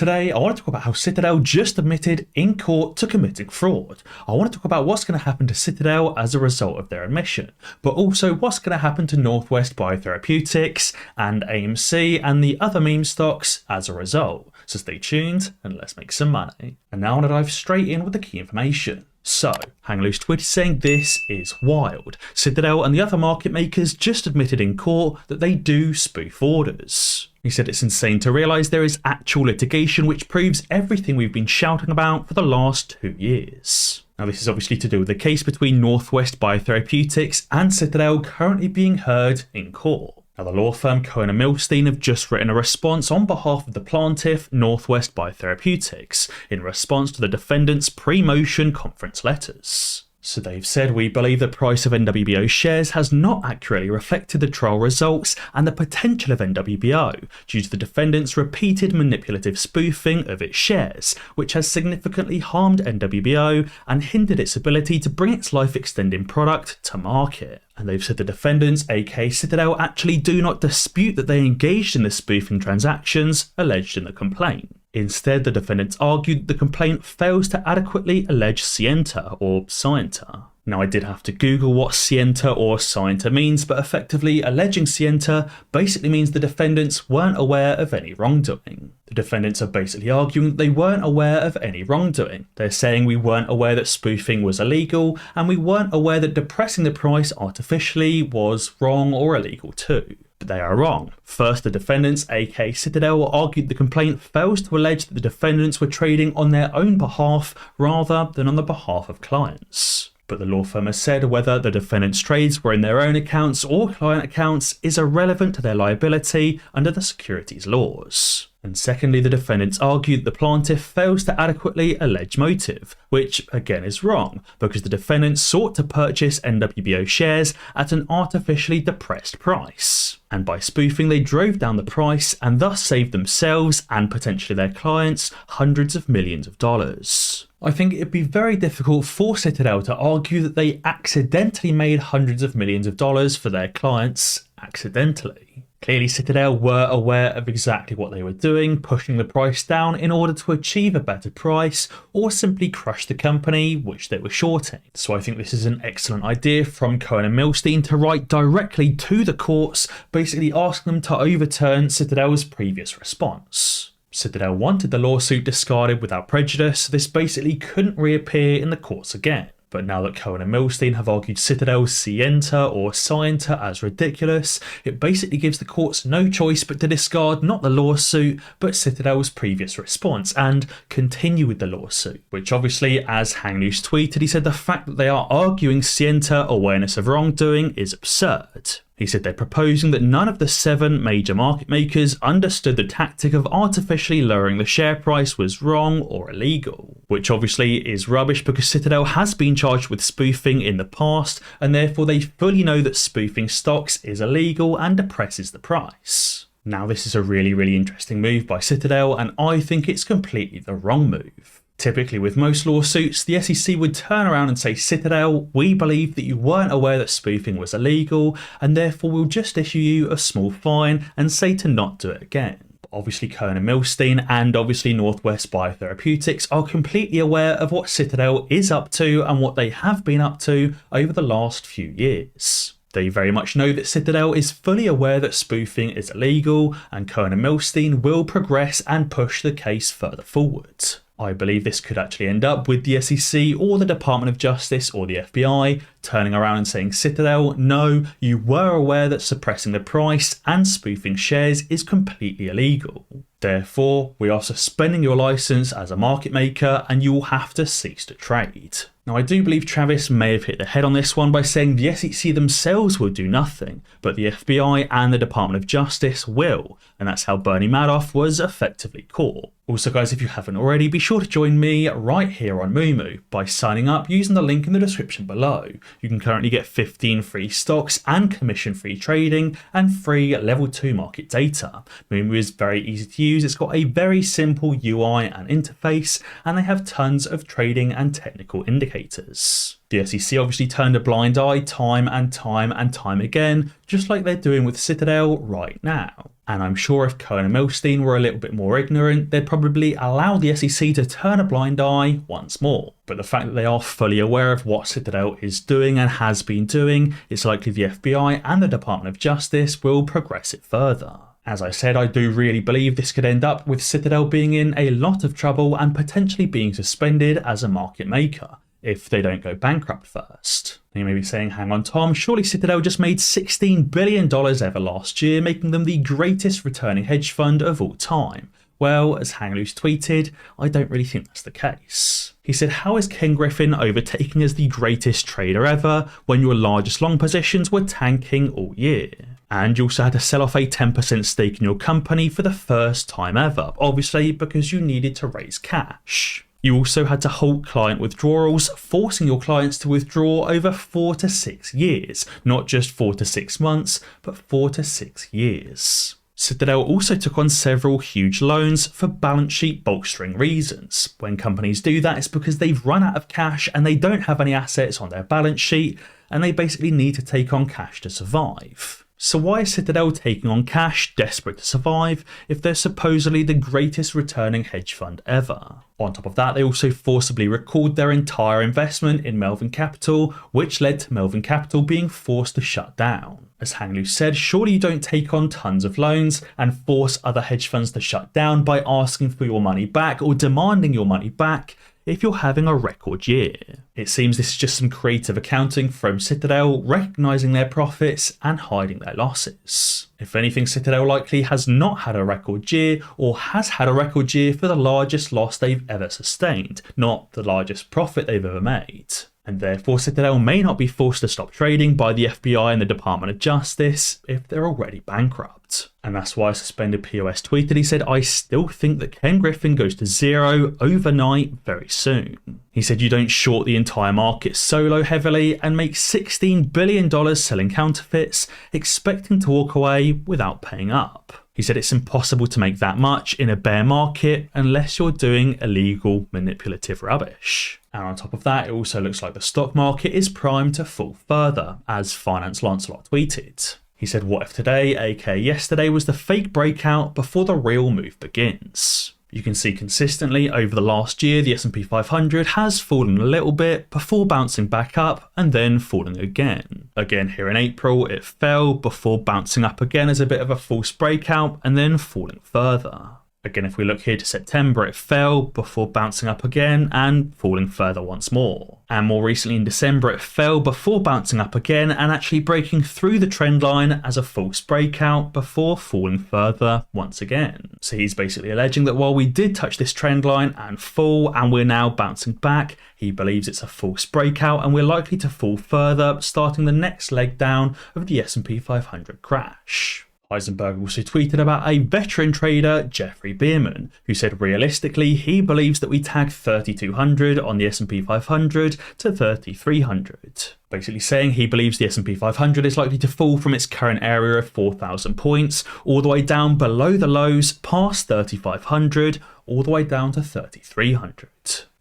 Today, I want to talk about how Citadel just admitted in court to committing fraud. I want to talk about what's going to happen to Citadel as a result of their admission, but also what's going to happen to Northwest Biotheraputics and AMC and the other meme stocks as a result. So stay tuned and let's make some money. And now I'm going to dive straight in with the key information. So, Hang Loose Tweet is saying this is wild. Citadel and the other market makers just admitted in court that they do spoof orders. He said it's insane to realise there is actual litigation which proves everything we've been shouting about for the last 2 years. Now this is obviously to do with the case between Northwest Biotheraputics and Citadel currently being heard in court. Now the law firm Cohen & Milstein have just written a response on behalf of the plaintiff Northwest Biotheraputics in response to the defendant's pre-motion conference letters. So they've said, we believe the price of NWBO shares has not accurately reflected the trial results and the potential of NWBO due to the defendant's repeated manipulative spoofing of its shares, which has significantly harmed NWBO and hindered its ability to bring its life-extending product to market. And they've said the defendants, aka Citadel, actually do not dispute that they engaged in the spoofing transactions alleged in the complaint. Instead, the defendants argued that the complaint fails to adequately allege scienter or scienter. Now I did have to Google what scienter or scienter means, but effectively alleging scienter basically means the defendants weren't aware of any wrongdoing. The defendants are basically arguing that they weren't aware of any wrongdoing. They're saying we weren't aware that spoofing was illegal, and we weren't aware that depressing the price artificially was wrong or illegal too. But they are wrong. First, the defendants, aka Citadel, argued the complaint fails to allege that the defendants were trading on their own behalf rather than on the behalf of clients. But the law firm has said whether the defendants' trades were in their own accounts or client accounts is irrelevant to their liability under the securities laws. And secondly, the defendants argued the plaintiff fails to adequately allege motive, which again is wrong, because the defendants sought to purchase NWBO shares at an artificially depressed price. And by spoofing, they drove down the price and thus saved themselves and potentially their clients hundreds of millions of dollars. I think it'd be very difficult for Citadel to argue that they accidentally made hundreds of millions of dollars for their clients accidentally. Clearly Citadel were aware of exactly what they were doing, pushing the price down in order to achieve a better price or simply crush the company which they were shorting. So I think this is an excellent idea from Cohen & Milstein to write directly to the courts, basically asking them to overturn Citadel's previous response. Citadel wanted the lawsuit discarded without prejudice, so this basically couldn't reappear in the courts again. But now that Cohen & Milstein have argued Citadel's scienter or scienter as ridiculous, it basically gives the courts no choice but to discard not the lawsuit, but Citadel's previous response and continue with the lawsuit. Which obviously, as Hang Loose tweeted, he said the fact that they are arguing scienter awareness of wrongdoing is absurd. He said they're proposing that none of the 7 major market makers understood the tactic of artificially lowering the share price was wrong or illegal, which obviously is rubbish because Citadel has been charged with spoofing in the past and therefore they fully know that spoofing stocks is illegal and depresses the price. Now this is a really interesting move by Citadel and I think it's completely the wrong move. Typically with most lawsuits, the SEC would turn around and say, Citadel, we believe that you weren't aware that spoofing was illegal and therefore we'll just issue you a small fine and say to not do it again. Obviously Cohen & Milstein and obviously Northwest Biotherapeutics are completely aware of what Citadel is up to and what they have been up to over the last few years. They very much know that Citadel is fully aware that spoofing is illegal and Cohen & Milstein will progress and push the case further forward. I believe this could actually end up with the SEC or the Department of Justice or the FBI turning around and saying, Citadel, no, you were aware that suppressing the price and spoofing shares is completely illegal. Therefore, we are suspending your license as a market maker and you will have to cease to trade. Now I do believe Travis may have hit the head on this one by saying the SEC themselves will do nothing, but the FBI and the Department of Justice will, and that's how Bernie Madoff was effectively caught. Also guys, if you haven't already, be sure to join me right here on Moomoo by signing up using the link in the description below. You can currently get 15 free stocks and commission-free trading and free level 2 market data. Moomoo is very easy to use, it's got a very simple UI and interface, and they have tons of trading and technical indicators. indicators. The SEC obviously turned a blind eye time and time again, just like they're doing with Citadel right now. And I'm sure if Cohen and Milstein were a little bit more ignorant, they'd probably allow the SEC to turn a blind eye once more. But the fact that they are fully aware of what Citadel is doing and has been doing, it's likely the FBI and the Department of Justice will progress it further. As I said, I do really believe this could end up with Citadel being in a lot of trouble and potentially being suspended as a market maker, if they don't go bankrupt first. You may be saying, hang on Tom, surely Citadel just made $16 billion ever last year, making them the greatest returning hedge fund of all time. Well, as Hang Loose tweeted, I don't really think that's the case. He said, how is Ken Griffin overtaking as the greatest trader ever when your largest long positions were tanking all year? And you also had to sell off a 10% stake in your company for the first time ever, obviously because you needed to raise cash. You also had to halt client withdrawals, forcing your clients to withdraw over 4 to 6 years, not just 4 to 6 months, but 4 to 6 years. Citadel also took on several huge loans for balance sheet bolstering reasons. When companies do that, it's because they've run out of cash and they don't have any assets on their balance sheet, and they basically need to take on cash to survive. So why is Citadel taking on cash, desperate to survive, if they're supposedly the greatest returning hedge fund ever? On top of that, they also forcibly recalled their entire investment in Melvin Capital, which led to Melvin Capital being forced to shut down. As Hang Loose said, surely you don't take on tons of loans and force other hedge funds to shut down by asking for your money back or demanding your money back if you're having a record year. It seems this is just some creative accounting from Citadel, recognising their profits and hiding their losses. If anything, Citadel likely has not had a record year, or has had a record year for the largest loss they've ever sustained, not the largest profit they've ever made. And therefore Citadel may not be forced to stop trading by the FBI and the Department of Justice if they're already bankrupt. And that's why Suspended POS tweeted, he said, I still think that Ken Griffin goes to zero overnight very soon. He said you don't short the entire market solo heavily and make $16 billion selling counterfeits, expecting to walk away without paying up. He said it's impossible to make that much in a bear market unless you're doing illegal manipulative rubbish. And on top of that, it also looks like the stock market is primed to fall further, as Finance Lancelot tweeted. He said, what if today, aka yesterday, was the fake breakout before the real move begins? You can see consistently over the last year, the S&P 500 has fallen a little bit before bouncing back up and then falling again. Again here in April, it fell before bouncing up again as a bit of a false breakout and then falling further. Again, if we look here to September, it fell before bouncing up again and falling further once more. And more recently in December, it fell before bouncing up again and actually breaking through the trend line as a false breakout before falling further once again. So he's basically alleging that while we did touch this trend line and fall and we're now bouncing back, he believes it's a false breakout and we're likely to fall further, starting the next leg down of the S&P 500 crash. Iceberg also tweeted about a veteran trader, Jeffrey Bierman, who said realistically he believes that we tag 3,200 on the S&P 500 to 3,300. Basically saying he believes the S&P 500 is likely to fall from its current area of 4,000 points all the way down below the lows past 3,500 all the way down to 3,300.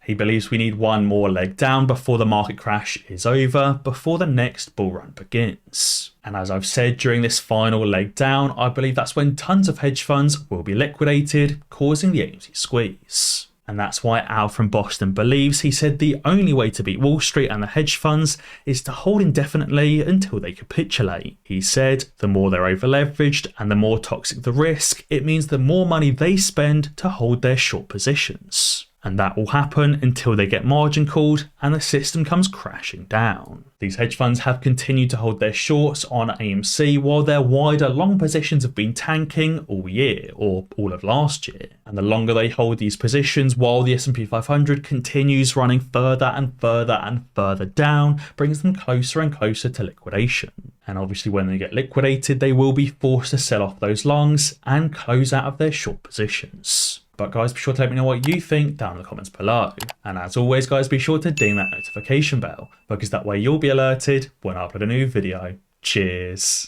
He believes we need one more leg down before the market crash is over, before the next bull run begins. And as I've said, during this final leg down, I believe that's when tons of hedge funds will be liquidated, causing the AMC squeeze. And that's why Al from Boston believes, he said the only way to beat Wall Street and the hedge funds is to hold indefinitely until they capitulate. He said the more they're over leveraged and the more toxic the risk, it means the more money they spend to hold their short positions. And that will happen until they get margin called and the system comes crashing down. These hedge funds have continued to hold their shorts on AMC while their wider long positions have been tanking all year, or all of last year. And the longer they hold these positions while the S&P 500 continues running further and further and further down, brings them closer and closer to liquidation. And obviously when they get liquidated, they will be forced to sell off those longs and close out of their short positions. But guys, be sure to let me know what you think down in the comments below. And as always guys, be sure to ding that notification bell, because that way you'll be alerted when I upload a new video. Cheers.